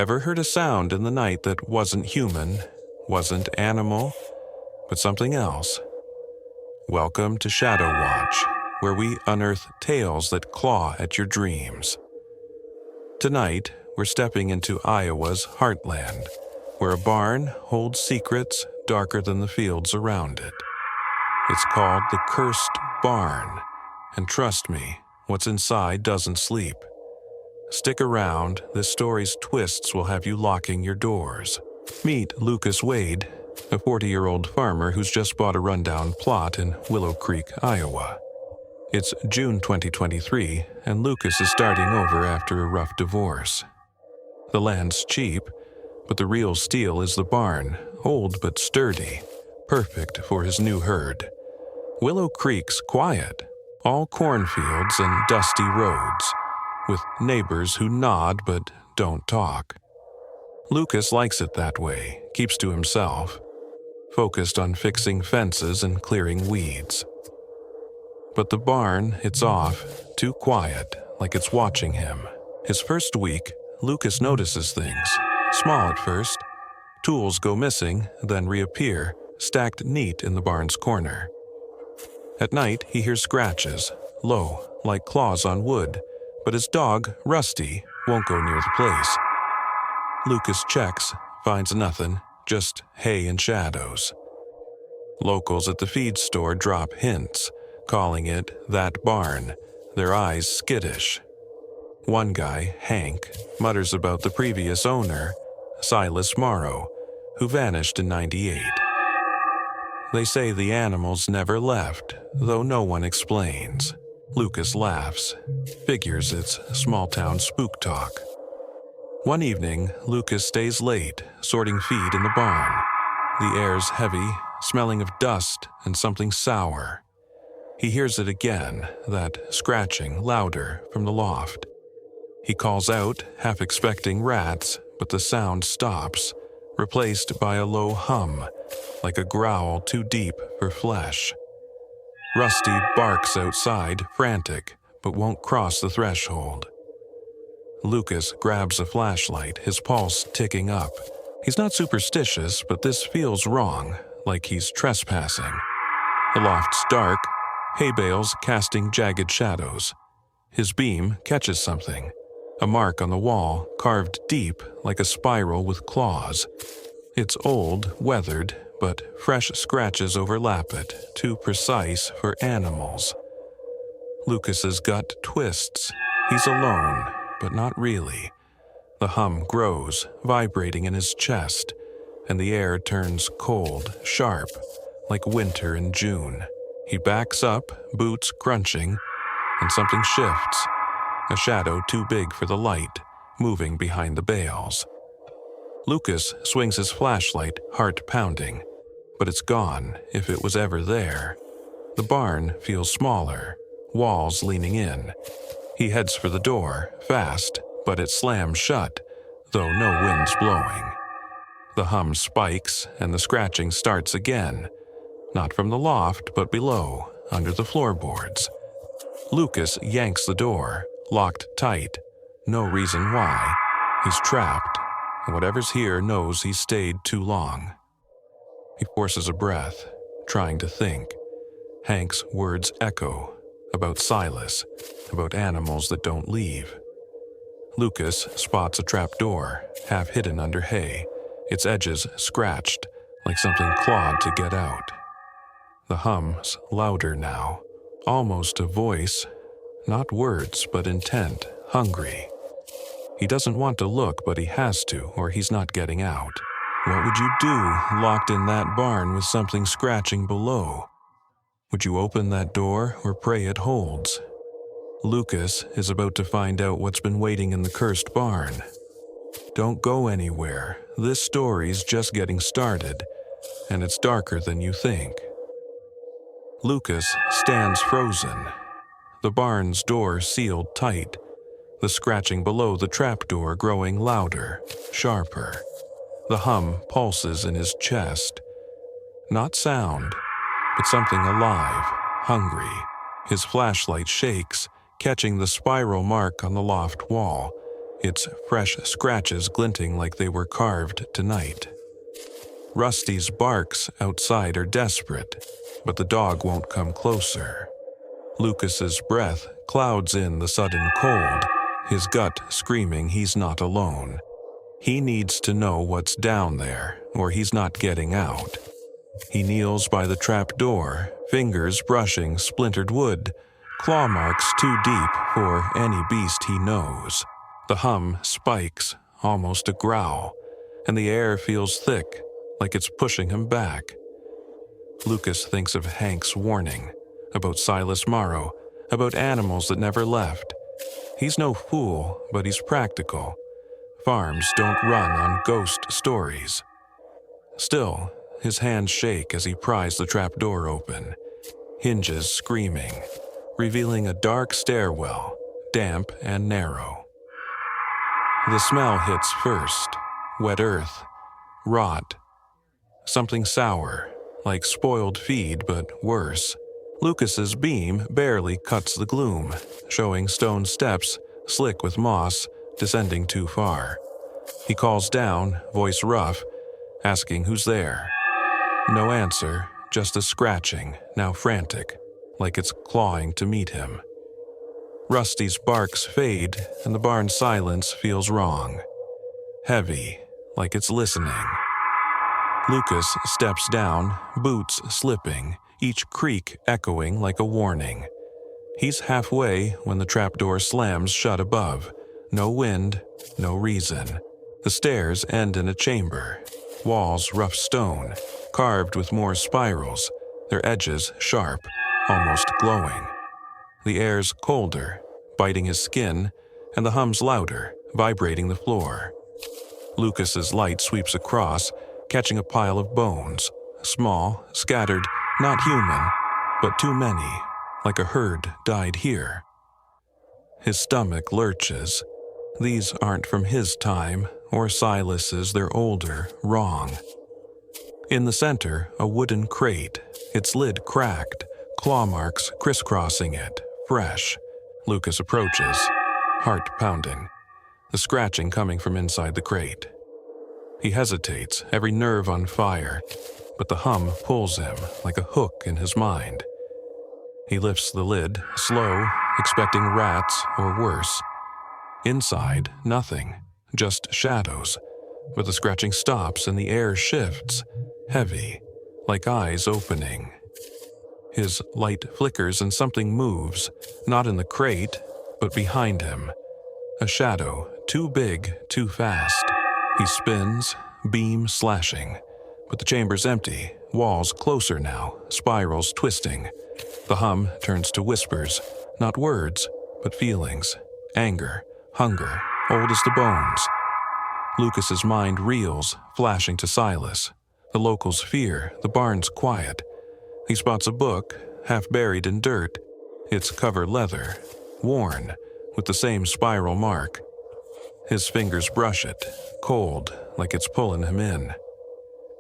Ever heard a sound in the night that wasn't human, wasn't animal, but something else? Welcome to Shadow Watch, where we unearth tales that claw at your dreams. Tonight, we're stepping into Iowa's heartland, where a barn holds secrets darker than the fields around it. It's called the Cursed Barn, and trust me, what's inside doesn't sleep. Stick around, this story's twists will have you locking your doors. Meet Lucas Wade, a 40-year-old farmer who's just bought a rundown plot in Willow Creek, Iowa. It's June 2023, and Lucas is starting over after a rough divorce. The land's cheap, but the real steal is the barn, old but sturdy, perfect for his new herd. Willow Creek's quiet, all cornfields and dusty roads, with neighbors who nod but don't talk. Lucas likes it that way, keeps to himself, focused on fixing fences and clearing weeds. But the barn, it's off, too quiet, like it's watching him. His first week, Lucas notices things, small at first. Tools go missing, then reappear, stacked neat in the barn's corner. At night, he hears scratches, low, like claws on wood, but his dog, Rusty, won't go near the place. Lucas checks, finds nothing, just hay and shadows. Locals at the feed store drop hints, calling it that barn, their eyes skittish. One guy, Hank, mutters about the previous owner, Silas Morrow, who vanished in '98. They say the animals never left, though no one explains. Lucas laughs, figures it's small-town spook talk. One evening, Lucas stays late, sorting feed in the barn. The air's heavy, smelling of dust and something sour. He hears it again, that scratching, louder, from the loft. He calls out, half expecting rats, but the sound stops, replaced by a low hum, like a growl too deep for flesh. Rusty barks outside, frantic, but won't cross the threshold. Lucas grabs a flashlight, his pulse ticking up. He's not superstitious, but this feels wrong, like he's trespassing. The loft's dark, hay bales casting jagged shadows. His beam catches something, a mark on the wall carved deep like a spiral with claws. It's old, weathered, but fresh scratches overlap it, too precise for animals. Lucas's gut twists. He's alone, but not really. The hum grows, vibrating in his chest, and the air turns cold, sharp, like winter in June. He backs up, boots crunching, and something shifts. A shadow too big for the light, moving behind the bales. Lucas swings his flashlight, heart pounding. But it's gone, if it was ever there. The barn feels smaller, walls leaning in. He heads for the door, fast, but it slams shut, though no wind's blowing. The hum spikes, and the scratching starts again. Not from the loft, but below, under the floorboards. Lucas yanks the door, locked tight. No reason why. He's trapped, and whatever's here knows he's stayed too long. He forces a breath, trying to think. Hank's words echo, about Silas, about animals that don't leave. Lucas spots a trap door, half hidden under hay, its edges scratched, like something clawed to get out. The hum's louder now, almost a voice, not words but intent, hungry. He doesn't want to look, but he has to, or he's not getting out. What would you do, locked in that barn with something scratching below? Would you open that door or pray it holds? Lucas is about to find out what's been waiting in the cursed barn. Don't go anywhere. This story's just getting started, and it's darker than you think. Lucas stands frozen. The barn's door sealed tight, the scratching below the trapdoor growing louder, sharper. The hum pulses in his chest. Not sound, but something alive, hungry. His flashlight shakes, catching the spiral mark on the loft wall. its fresh scratches glinting like they were carved tonight. Rusty's barks outside are desperate, but the dog won't come closer. Lucas's breath clouds in the sudden cold, his gut screaming he's not alone. He needs to know what's down there, or he's not getting out. He kneels by the trap door, fingers brushing splintered wood, claw marks too deep for any beast he knows. The hum spikes, almost a growl, and the air feels thick, like it's pushing him back. Lucas thinks of Hank's warning, about Silas Morrow, about animals that never left. He's no fool, but he's practical. Farms don't run on ghost stories. Still, his hands shake as he pries the trap door open, hinges screaming, revealing a dark stairwell, damp and narrow. The smell hits first, wet earth, rot, something sour, like spoiled feed but worse. Lucas's beam barely cuts the gloom, showing stone steps, slick with moss, descending too far. He calls down, voice rough, asking who's there. No answer, just a scratching, now frantic, like it's clawing to meet him. Rusty's barks fade, and the barn's silence feels wrong. Heavy, like it's listening. Lucas steps down, boots slipping, each creak echoing like a warning. He's halfway when the trapdoor slams shut above. No wind, no reason. The stairs end in a chamber. Walls rough stone, carved with more spirals, their edges sharp, almost glowing. The air's colder, biting his skin, and the hum's louder, vibrating the floor. Lucas's light sweeps across, catching a pile of bones, small, scattered, not human, but too many, like a herd died here. His stomach lurches. These aren't from his time, or Silas's, they're older, wrong. In the center, a wooden crate, its lid cracked, claw marks crisscrossing it, fresh. Lucas approaches, heart pounding, the scratching coming from inside the crate. He hesitates, every nerve on fire, but the hum pulls him like a hook in his mind. He lifts the lid, slow, expecting rats or worse. Inside, nothing, just shadows, but the scratching stops and the air shifts, heavy, like eyes opening. His light flickers and something moves, not in the crate, but behind him. A shadow, too big, too fast. He spins, beam slashing, but the chamber's empty, walls closer now, spirals twisting. The hum turns to whispers, not words, but feelings, anger, hunger, old as the bones. Lucas's mind reels, flashing to Silas. The locals' fear, the barn's quiet. He spots a book, half buried in dirt, its cover leather, worn, with the same spiral mark. His fingers brush it, cold, like it's pulling him in.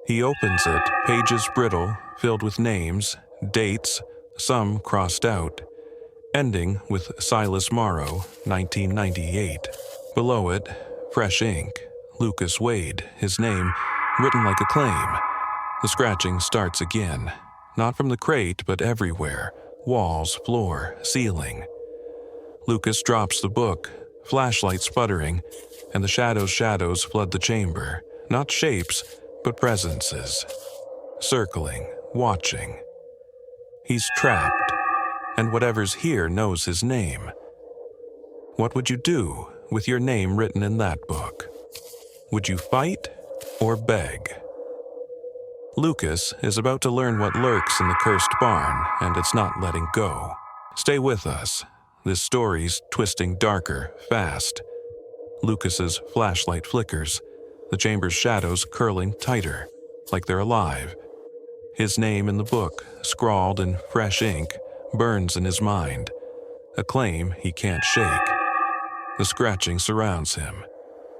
He opens it, pages brittle, filled with names, dates, some crossed out, ending with Silas Morrow, 1998. Below it, fresh ink, Lucas Wade, his name, written like a claim. The scratching starts again, not from the crate, but everywhere, walls, floor, ceiling. Lucas drops the book, flashlight sputtering, and the shadows flood the chamber, not shapes, but presences. Circling, watching. He's trapped, and whatever's here knows his name. What would you do with your name written in that book? Would you fight or beg? Lucas is about to learn what lurks in the cursed barn, and it's not letting go. Stay with us. This story's twisting darker, fast. Lucas's flashlight flickers, the chamber's shadows curling tighter, like they're alive. His name in the book, scrawled in fresh ink, burns in his mind, a claim he can't shake. The scratching surrounds him,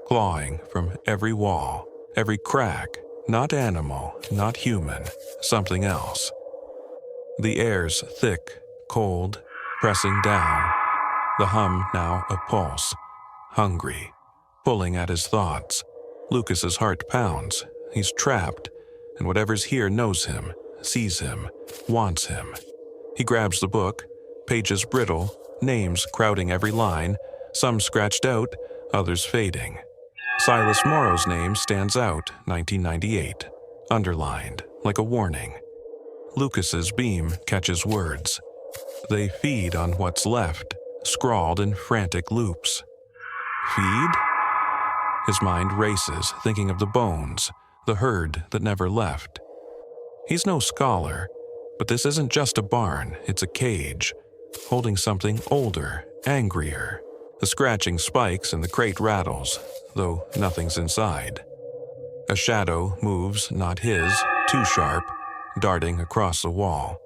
clawing from every wall, every crack, not animal, not human, something else. The air's thick, cold, pressing down, the hum now a pulse, hungry, pulling at his thoughts. Lucas's heart pounds. He's trapped, and whatever's here knows him, sees him, wants him. He grabs the book, pages brittle, names crowding every line, some scratched out, others fading. Silas Morrow's name stands out, 1998, underlined, like a warning. Lucas's beam catches words. They feed on what's left, scrawled in frantic loops. Feed? His mind races, thinking of the bones, the herd that never left. He's no scholar, but this isn't just a barn, it's a cage, holding something older, angrier. The scratching spikes and the crate rattles, though nothing's inside. A shadow moves, not his, too sharp, darting across the wall.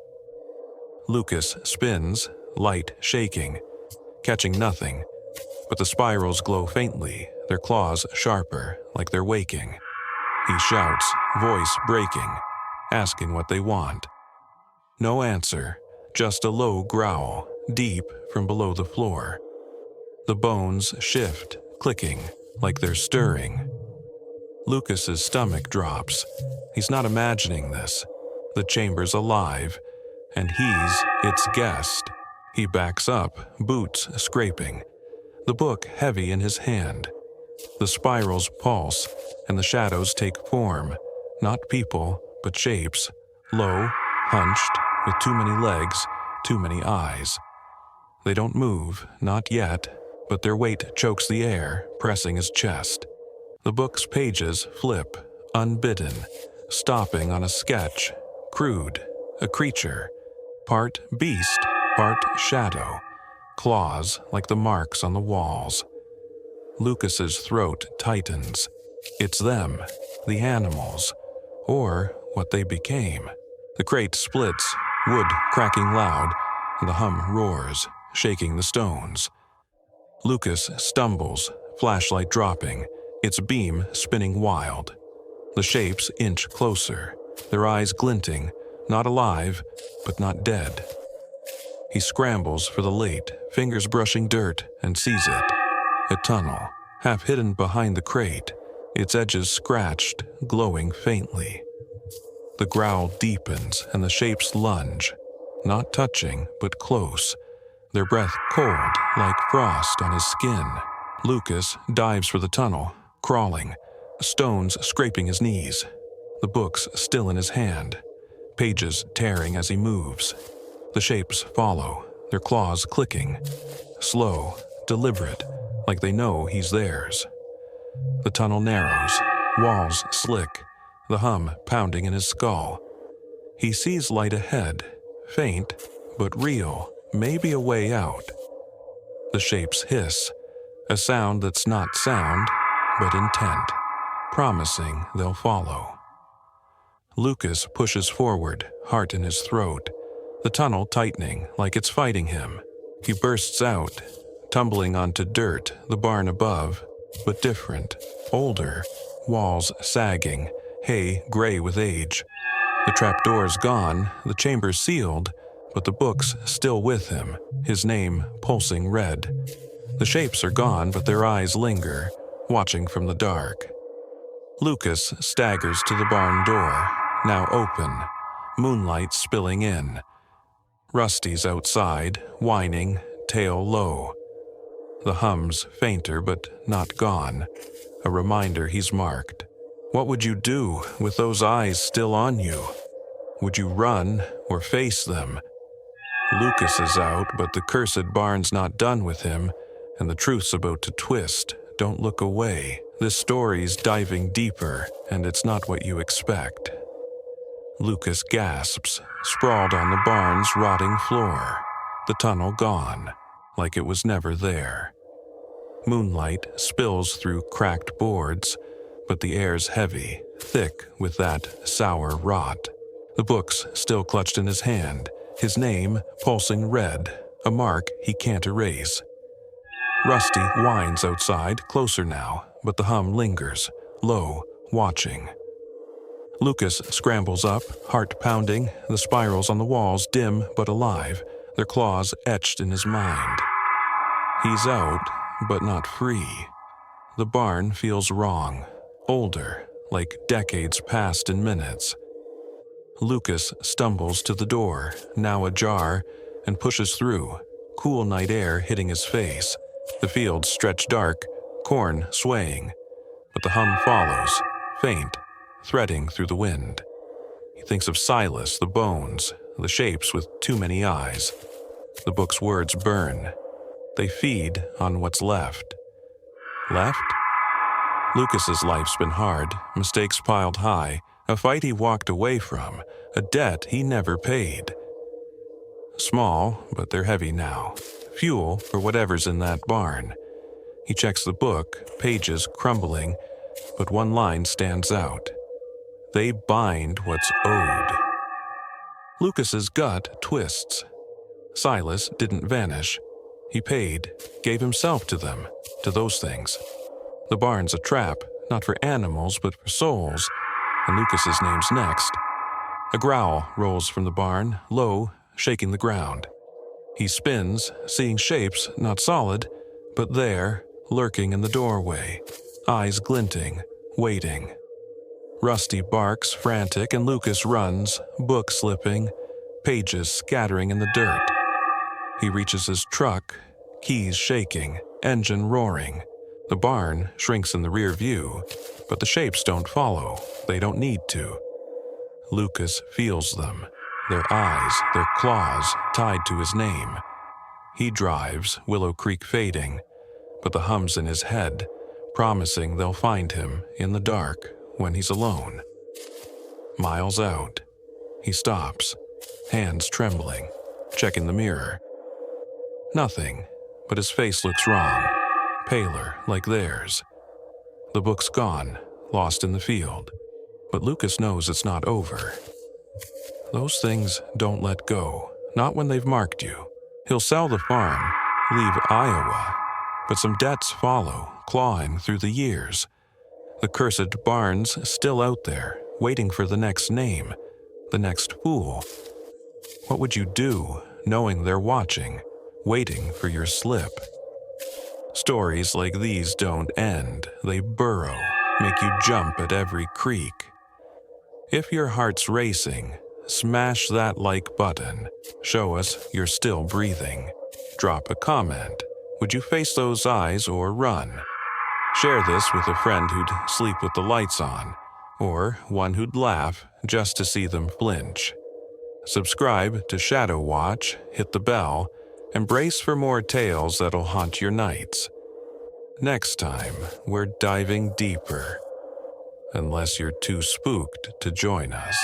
Lucas spins, light shaking, catching nothing, but the spirals glow faintly, their claws sharper, like they're waking. He shouts, voice breaking, asking what they want. No answer, just a low growl, deep from below the floor. The bones shift, clicking, like they're stirring. Lucas's stomach drops. He's not imagining this. The chamber's alive, and he's its guest. He backs up, boots scraping, the book heavy in his hand. The spirals pulse, and the shadows take form, not people, but shapes, low, hunched, with too many legs, too many eyes. They don't move, not yet, but their weight chokes the air, pressing his chest. The book's pages flip, unbidden, stopping on a sketch, crude, a creature, part beast, part shadow, claws like the marks on the walls. Lucas's throat tightens. It's them, the animals, or what they became. The crate splits, wood cracking loud, and the hum roars, shaking the stones. Lucas stumbles, flashlight dropping, its beam spinning wild. The shapes inch closer, their eyes glinting, not alive, but not dead. He scrambles for the late, fingers brushing dirt, and sees it. A tunnel, half hidden behind the crate, its edges scratched, glowing faintly. The growl deepens and the shapes lunge, not touching, but close, their breath cold like frost on his skin. Lucas dives for the tunnel, crawling, stones scraping his knees, the books still in his hand, pages tearing as he moves. The shapes follow, their claws clicking, slow, deliberate, like they know he's theirs. The tunnel narrows, walls slick, the hum pounding in his skull. He sees light ahead, faint, but real, maybe a way out. The shapes hiss, a sound that's not sound, but intent, promising they'll follow. Lucas pushes forward, heart in his throat, the tunnel tightening like it's fighting him. He bursts out, tumbling onto dirt, the barn above, but different, older, walls sagging, hay gray with age. The trapdoor's gone, the chamber sealed, but the book's still with him, his name pulsing red. The shapes are gone, but their eyes linger, watching from the dark. Lucas staggers to the barn door, now open, moonlight spilling in. Rusty's outside, whining, tail low. The hum's fainter but not gone, a reminder he's marked. What would you do with those eyes still on you? Would you run or face them? Lucas is out, but the cursed barn's not done with him, and the truth's about to twist. Don't look away. This story's diving deeper, and it's not what you expect. Lucas gasps, sprawled on the barn's rotting floor, the tunnel gone, like it was never there. Moonlight spills through cracked boards, but the air's heavy, thick with that sour rot. The book's still clutched in his hand, his name pulsing red, a mark he can't erase. Rusty whines outside, closer now, but the hum lingers, low, watching. Lucas scrambles up, heart pounding, the spirals on the walls dim but alive, their claws etched in his mind. He's out, but not free. the barn feels wrong, older, like decades passed in minutes. Lucas stumbles to the door, now ajar, and pushes through, cool night air hitting his face. The fields stretch dark, corn swaying, but the hum follows, faint, threading through the wind. He thinks of Silas, the bones, the shapes with too many eyes. The book's words burn. They feed on what's left. Left? Lucas's life's been hard, mistakes piled high, a fight he walked away from, a debt he never paid. Small, but they're heavy now. Fuel for whatever's in that barn. He checks the book, pages crumbling, but one line stands out. They bind what's owed. Lucas's gut twists. Silas didn't vanish. He paid, gave himself to them, to those things. The barn's a trap, not for animals, but for souls, and Lucas's name's next. A growl rolls from the barn, low, shaking the ground. He spins, seeing shapes not solid, but there, lurking in the doorway, eyes glinting, waiting. Rusty barks frantic and Lucas runs, book slipping, pages scattering in the dirt. He reaches his truck, keys shaking, engine roaring. The barn shrinks in the rear view, but the shapes don't follow. They don't need to. Lucas feels them, their eyes, their claws tied to his name. He drives, Willow Creek fading, but the hum's in his head, promising they'll find him in the dark when he's alone. Miles out, he stops, hands trembling, checking the mirror. Nothing, but his face looks wrong, paler like theirs. The book's gone, lost in the field, but Lucas knows it's not over. Those things don't let go, not when they've marked you. He'll sell the farm, leave Iowa, but some debts follow, clawing through the years. The cursed barn's still out there, waiting for the next name, the next fool. What would you do, knowing they're watching, waiting for your slip? Stories like these don't end, they burrow, make you jump at every creak. If your heart's racing, smash that like button, show us you're still breathing. Drop a comment. Would you face those eyes or run? Share this with a friend who'd sleep with the lights on, or one who'd laugh just to see them flinch. Subscribe to Shadow Watch, hit the bell, and brace for more tales that'll haunt your nights. Next time, we're diving deeper, unless you're too spooked to join us.